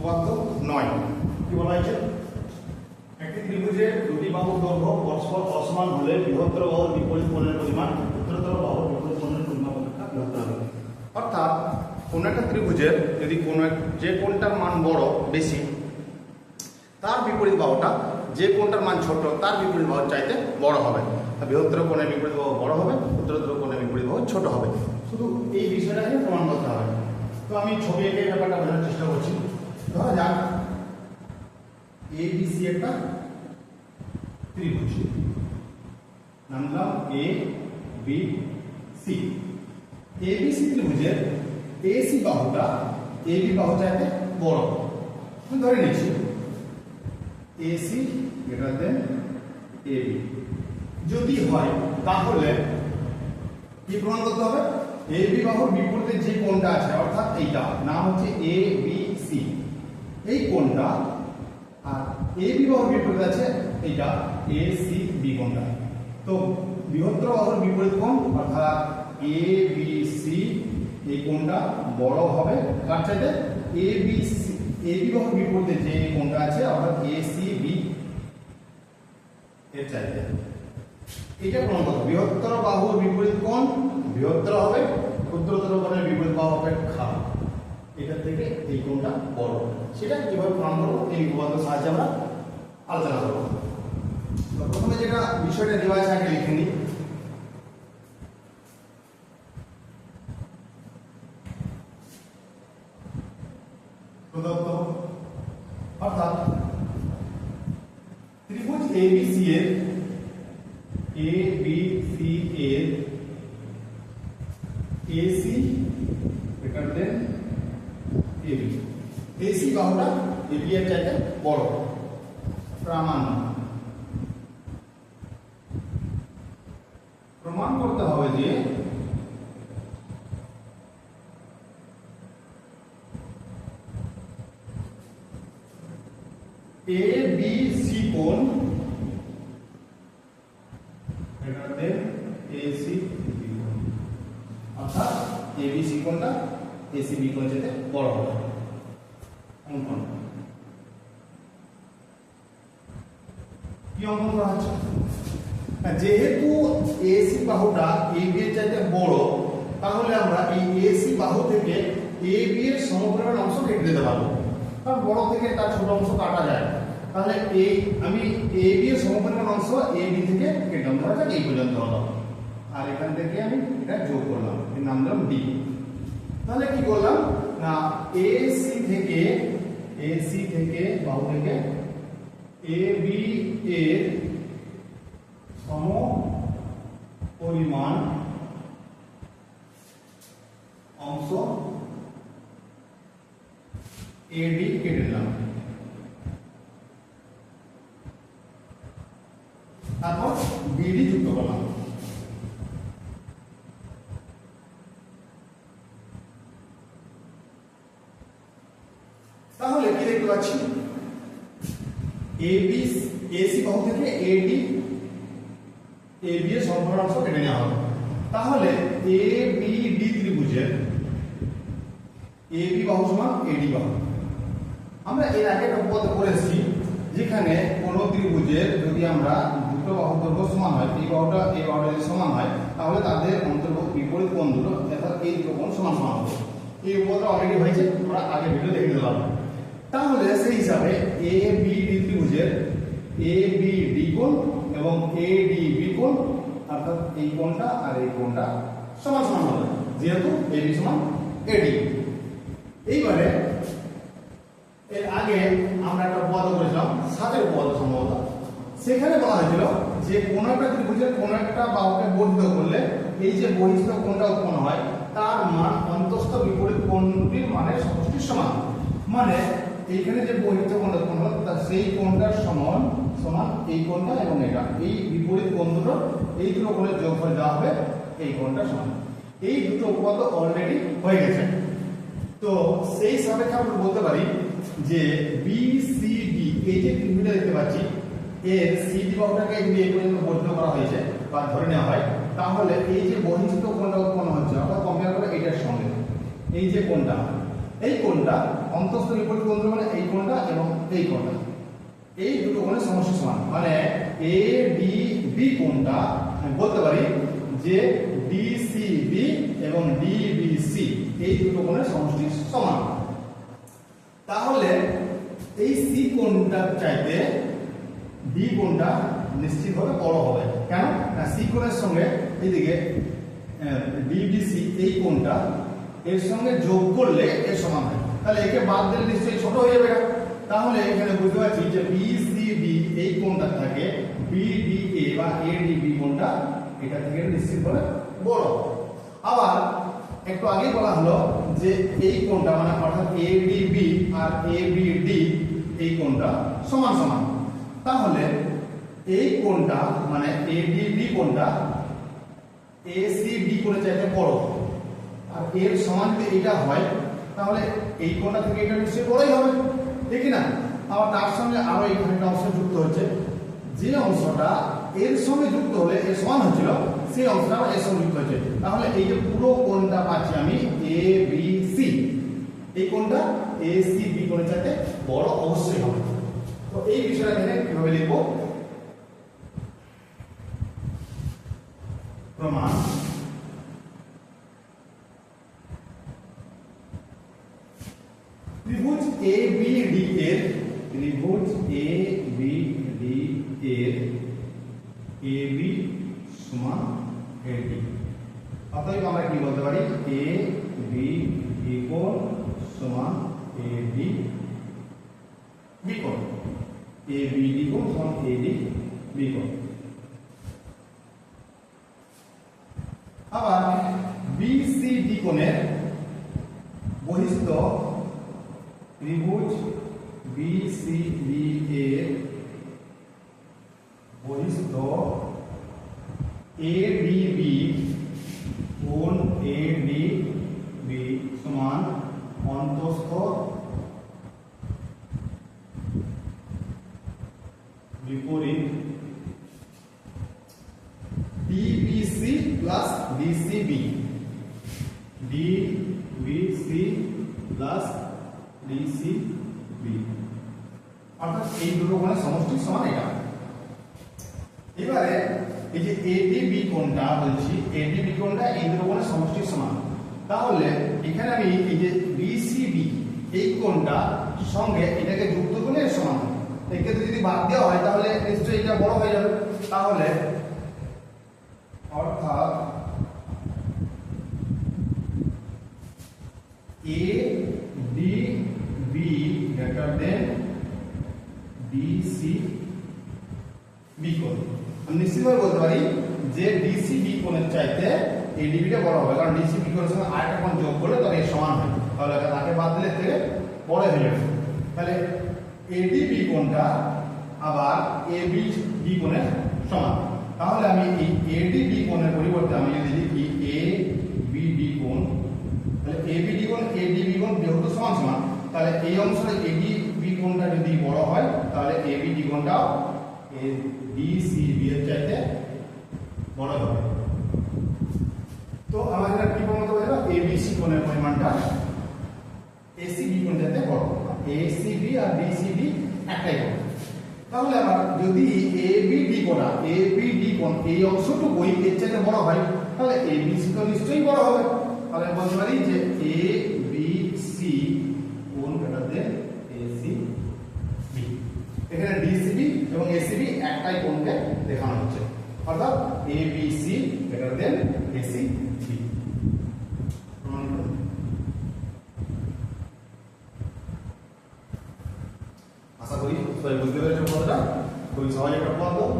উপপাদ্য 9 কি বলা হয়েছে? একটি ত্রিভুজের দুটি বাহুর দৈর্ঘ্য পরস্পর অসমান হলে বৃহত্তর বাহুর বিপরীত কোণের পরিমাণ ক্ষুদ্রতর বাহুর বিপরীত কোণের পরিমাণ অপেক্ষা বৃহত্তর হবে। অর্থাৎ কোন একটা ত্রিভুজের যদি যে কোণটার মান বড় বেশি, তার বিপরীত বাহুটা যে কোণটার মান ছোট তার বিপরীত বাহুর চাইতে বড় হবে। বৃহত্তর কোণের বিপরীত বাহু বড় হবে, ক্ষুদ্রতর কোণের বিপরীত বাহু ছোট হবে। শুধু এই বিষয়টাকে প্রমাণ করতে হবে। তো আমি ছবি এঁকে ব্যাপারটা বোঝানোর চেষ্টা করছি। ধরা যাক ABC একটা ত্রিভুজ, নাম দিলাম ABC। ABC ত্রিভুজের AC বাহুটা AB বাহু চাইতে বড়, আমি ধরে নিচ্ছি AC গ্রেটার দেন AB। যদি হয় তাহলে কি প্রমাণ করতে হবে? AB বাহুর বিপরীতে যে কোণটা আছে, অর্থাৎ এইটা নাম হচ্ছে ABC, এই কোণটা, আর AB বাহুর বিপরীতে আছে এইটা ACB কোণটা। তো বৃহত্তর বাহুর বিপরীত কোণ অর্থাৎ ABC, এই কোণটা বড় হবে কার চাইতে? AB বাহুর বিপরীতে যে কোণটা আছে অর্থাৎ ACB এর চাইতে। এটা প্রমাণ করতে হবে বৃহত্তর বাহুর বিপরীত কোণ বৃহত্তর হবে, ক্ষুদ্রতর কোণের বিপরীত বাহু অপেক্ষা এটা থেকে এই কোণটা বড়। সেটা কিভাবে প্রমাণ করবো এই উপপাদ্যের সাহায্যে আমরা আলোচনা করবো। প্রথমে যেটা বিষয়টা দেওয়া আছে আগে লিখে নিই। প্রদত্ত অর্থাৎ ত্রিভুজ ABC এর AC greater than AB, AC বাহুটা AB এর চাইতে বড়। প্রামাণ্য প্রমাণ করতে হবে যে ABC কোণ গ্রেটার দেন ACB কোণ, অর্থাৎ ABC কোণটা ACB কোণ যেতে বড় হবে। অঙ্কন কি অঙ্কন করা হচ্ছে? যেহেতু AC বাহুটা AB এর চাইতে বড়, তাহলে আমরা এই AC বাহু থেকে AB এর সমপরিমাণ অংশ কেটে দিতে পারবো। কারণ বড় থেকে তার ছোট অংশ কাটা যায়, তাহলে আমি AB এর সমপরিমাণ অংশ AB থেকে কেটে ধরা যাক এই পর্যন্ত হলো, আর এখান থেকে আমি এটা যোগ করলাম, এর নাম দিলাম D। তাহলে কি করলাম না AC থেকে বাহু থেকে AB এর সমপরিমাণ অংশ AD কেটে নিলাম, তারপর BD যুক্ত করলাম। তাহলে কি দেখতে পাচ্ছি? AC বাহু থেকে AB এর সমপরিমাণ অংশ কেটে নেওয়া হবে। তাহলে ABD ত্রিভুজের AB বাহু সমান AD বাহু। আমরা এর আগে একটা উপপাদ্য করেছি, যেখানে কোন ত্রিভুজের যদি আমরা দুটো বাহুর দৈর্ঘ্য সমান হয়, এই বাহুটা যদি সমান হয়, তাহলে তাদের অন্তর্ভুক্ত বিপরীত কোণ দুটো অর্থাৎ এই দুটো কোণ সমান সমান হবে। এই উপপাদ্য অলরেডি হয়েছে, আমরা আগে ভিডিও দেখে নিতে পারবো। তাহলে সেই হিসাবে ABD ত্রিভুজের ABD কোণ এবং ADB কোণ অর্থাৎ এই কোণটা আর এই কোণটা সমান সমান হবে, যেহেতু AB সমান AD। এইবারে এর আগে আমরা একটা উপপাদ্য করেছিলাম, 7 উপপাদ্য সম্ভবত, সেখানে বলা হয়েছিল যে কোন একটা ত্রিভুজের কোন একটা বাহুকে বর্ধিত করলে এই যে বহিঃস্থ কোণটা উৎপন্ন হয় তার মান অন্তঃস্থ বিপরীত কোণটির মানের সমষ্টির সমান। মানে এইখানে যে বহিঃস্থ কোণটা উৎপন্ন হলো তার সেই কোণটার সমান এই কোণটা এবং এটা, এই বিপরীত কোণ দুটো, এই দুটো কোণের যোগফল দেওয়া হবে এই কোণটা সমান। এই দুটো উপপাদ্য অলরেডি হয়ে গেছে। তো সেই সাপেক্ষে আমরা বলতে পারি যে BCD এই যে ত্রিভুজটা দেখতে পাচ্ছি এর CD বাহুটাকে যদি এই পর্যন্ত বর্ধিত করা হয়েছে বা ধরে নেওয়া হয়, তাহলে এই যে বহিঃস্থ কোণটা উৎপন্ন হচ্ছে অর্থাৎ কম্পেয়ার করে এটার সঙ্গে এই যে কোণটা এই কোণটা অন্তঃস্থ বিপরীত কোণ মানে এই কোণটা এবং এই কোণটা, এই দুটো কোণের সমষ্টি সমান, মানে এ ডি বি কোণটা আমি বলতে পারি যে ডিসিবি এবং ডিবিসি এই দুটো কোণের সমষ্টি সমান। তাহলে এই সি কোণটা চাইতে ডি কোণটা নিশ্চিতভাবে বড় হবে। কেন না, সি কোণের সঙ্গে এইদিকে ডিবিসি এই কোণটা এর সঙ্গে যোগ করলে এর সমান হয়, তাহলে একে বাদ দিলে নিশ্চয়ই ছোট হয়ে যাবে। তাহলে এখানে বুঝতে পারছি যে বিসিডি এই কোণটা থাকে বিডিএ বা এডিবি কোণটা এটা থেকে নিশ্চিতভাবে বড়। আবার একটু আগে বলা হলো যে এই কোণটা মানে অর্থাৎ এডিবি আর এবিডি এই কোণটা সমান সমান, তাহলে এই কোণটা মানে এডিবি কোণটা এসিবি কোণের চাইতে বড়, আর এর সমান যদি এটা হয় তাহলে এই কোণটা থেকে এটা নিশ্চয়ই বড়ই হবে, ঠিক না? আবার তার সঙ্গে আরো এখানে একটা অংশ যুক্ত হচ্ছে, যে অংশটা এর সঙ্গে যুক্ত হলে এর সমান হচ্ছিল সেই অংশটা আবার এর সঙ্গে যুক্ত হচ্ছে, তাহলে এই যে পুরো কোণটা পাচ্ছি আমি এ বি সি, এই কোণটা এ সি বি কোণের চাইতে বড় অবশ্যই হবে। তো এই বিষয়টা এখানে কিভাবে লিখবো? প্রমাণ ত্রিভুজ ABD এর AB সমান AD, অতএব আমরা কি বলতে পারি ABD কোণ সমান AD বি কোণ, ABD কোণ সমান AD বি কোণ। আবার BCD কোণের বহিস্থ ত্রিভুজ BCD এর বহিস্থ ADB কোণ ADB সমান অন্তঃস্থ বিপরীত DBC plus DCB, DBC plus DCB, অর্থাৎ এই দুটো কোণের সমষ্টি সমান এটা। এবারে এই যে ADB কোণটা বলছি, ADB কোণটা এই দুটো কোণের সমষ্টি সমান, তাহলে এখানে আমি এই যে BCB এই কোণটা সঙ্গে এটাকে যুক্ত করলে এর সমান, একে যদি বাদ দেওয়া হয় তাহলে নিশ্চয়ই এটা বড় হয়ে যাবে। তাহলে অর্থাৎ ADB greater than DCB কোণ, আমি নিশ্চিতভাবে বলতে পারি যে DCB কোণের চাইতে ADB টা বড় হবে, কারণ DCB কোণের সঙ্গে আরেকটা কোণ যোগ করলে তবে এর সমান হয়, তাহলে তাকে বাদ দিলে থেকে বড় হয়ে যাবে। তাহলে ADB কোণটা আবার ABD কোণের সমান, তাহলে আমি এই ADB কোণের পরিবর্তে আমি যদি লিখি ABD কোণ, তাহলে ABD কোণ ADB কোণ যেহেতু সমান সমান, তাহলে এই অংশে ADB কোণটা যদি বড় হয় তাহলে ABD কোণটাও DCB এর চাইতে বড় হবে। তো আমাদের কি প্রমাণ করতে হবে? ABC কোণের পরিমাণটা ACB কোণ চাইতে বড়, ACB আর DCB একটাই কোণ। তাহলে আবার যদি ABD কোণ এই অংশটুকুই এর চাইতে বড় হয় তাহলে ABC তো নিশ্চয়ই বড় হবে, তাহলে বলতে পারি যে ABC কোণ greater than ACB। এখানে DCB এবং ACB একটাই কোণকে দেখানো হচ্ছে, অর্থাৎ ABC greater than ACB। আশা করি সবাই বুঝতে পেরেছেন কথাটা, খুবই সহজ একটা প্রমাণ।